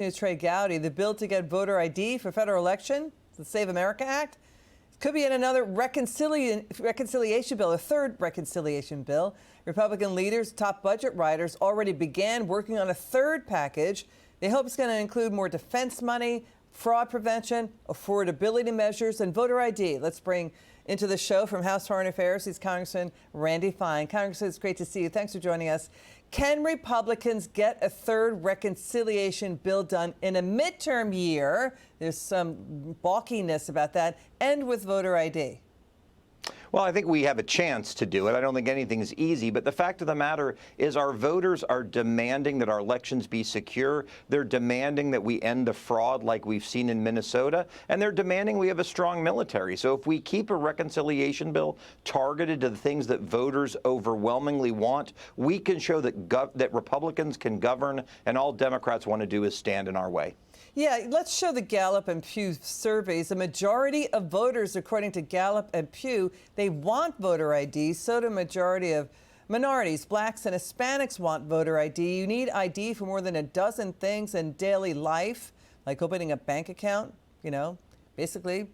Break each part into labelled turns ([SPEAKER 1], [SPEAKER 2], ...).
[SPEAKER 1] Trey Gowdy, the bill to get voter ID for federal election, the Save America Act, could be in another reconciliation bill, a third reconciliation bill. Republican leaders, top budget writers already began working on a third package. They hope it's going to include more defense money, fraud prevention, affordability measures, and voter ID. Let's bring into the show from House Foreign Affairs, he's Congressman Randy Fine. Congressman, it's great to see you. Thanks for joining us. Can Republicans get a third reconciliation bill done in a midterm year? There's some balkiness about that, and with voter ID.
[SPEAKER 2] Well, I think we have a chance to do it. I don't think anything's easy, but the fact of the matter is our voters are demanding that our elections be secure. They're demanding that we end the fraud like we've seen in Minnesota, and they're demanding we have a strong military. So if we keep a reconciliation bill targeted to the things that voters overwhelmingly want, we can show that Republicans can govern, and all Democrats want to do is stand in our way.
[SPEAKER 1] Yeah, let's show the Gallup and Pew surveys. A majority of voters, according to Gallup and Pew, they want voter ID. So do a majority of minorities. Blacks and Hispanics want voter ID. You need ID for more than a dozen things in daily life, like opening a bank account, basically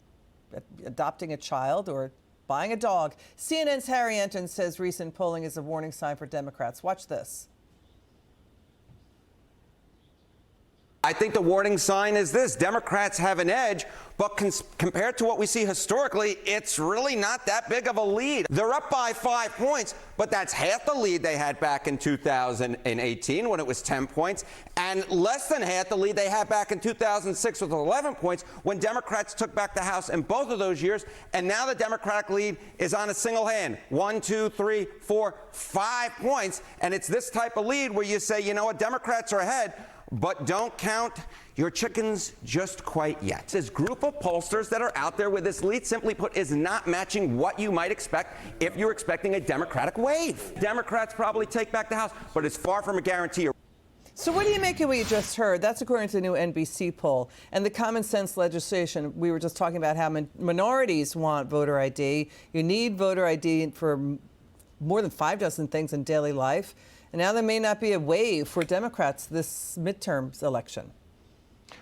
[SPEAKER 1] adopting a child or buying a dog. CNN's Harry Enton says recent polling is a warning sign for Democrats. Watch this.
[SPEAKER 3] I think the warning sign is this: Democrats have an edge, but compared to what we see historically, it's really not that big of a lead. They're up by 5 points, but that's half the lead they had back in 2018 when it was 10 points, and less than half the lead they had back in 2006 with 11 points when Democrats took back the House in both of those years. And now the Democratic lead is on a single hand. 1, 2, 3, 4, 5 points. And it's this type of lead where you say, you know what, Democrats are ahead, but don't count your chickens just quite yet. This group of pollsters that are out there with this lead, simply put, is not matching what you might expect if you're expecting a Democratic wave. Democrats probably take back the House, but it's far from a guarantee.
[SPEAKER 1] So what do you make of what you just heard? That's according to the new NBC poll. And the common sense legislation, we were just talking about how minorities want voter ID. You need voter ID for more than 5 dozen things in daily life. And now there may not be a wave for Democrats this midterms election.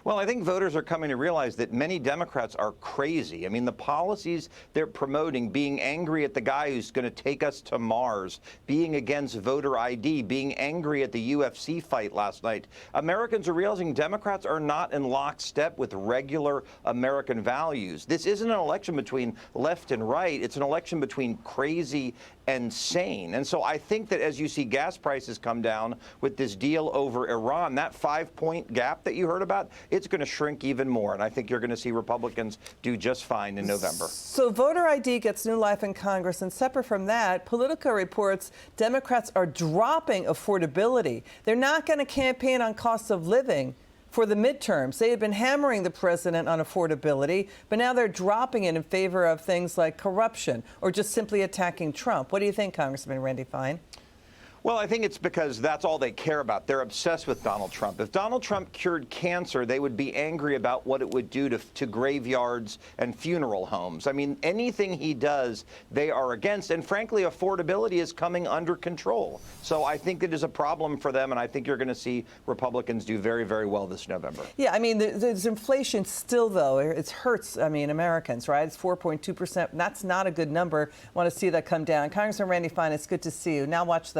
[SPEAKER 2] Well, I think voters are coming to realize that many Democrats are crazy. I mean, the policies they're promoting, being angry at the guy who's going to take us to Mars, being against voter ID, being angry at the UFC fight last night. Americans are realizing Democrats are not in lockstep with regular American values. This isn't an election between left and right. It's an election between crazy and sane. And so I think that as you see gas prices come down with this deal over Iran, that 5-point gap that you heard about, it's going to shrink even more. And I think you're going to see Republicans do just fine in November.
[SPEAKER 1] So voter ID gets new life in Congress. And separate from that, Politico reports Democrats are dropping affordability. They're not going to campaign on cost of living for the midterms. They had been hammering the president on affordability, but now they're dropping it in favor of things like corruption or just simply attacking Trump. What do you think, Congressman Randy Fine?
[SPEAKER 2] Well, I think it's because that's all they care about. They're obsessed with Donald Trump. If Donald Trump cured cancer, they would be angry about what it would do to graveyards and funeral homes. I mean, anything he does, they are against. And frankly, affordability is coming under control. So I think it is a problem for them, and I think you're going to see Republicans do very, very well this November.
[SPEAKER 1] Yeah, I mean, there's inflation still, though. It hurts, Americans, right? It's 4.2%. That's not a good number. I want to see that come down. Congressman Randy Fine, it's good to see you. Now watch the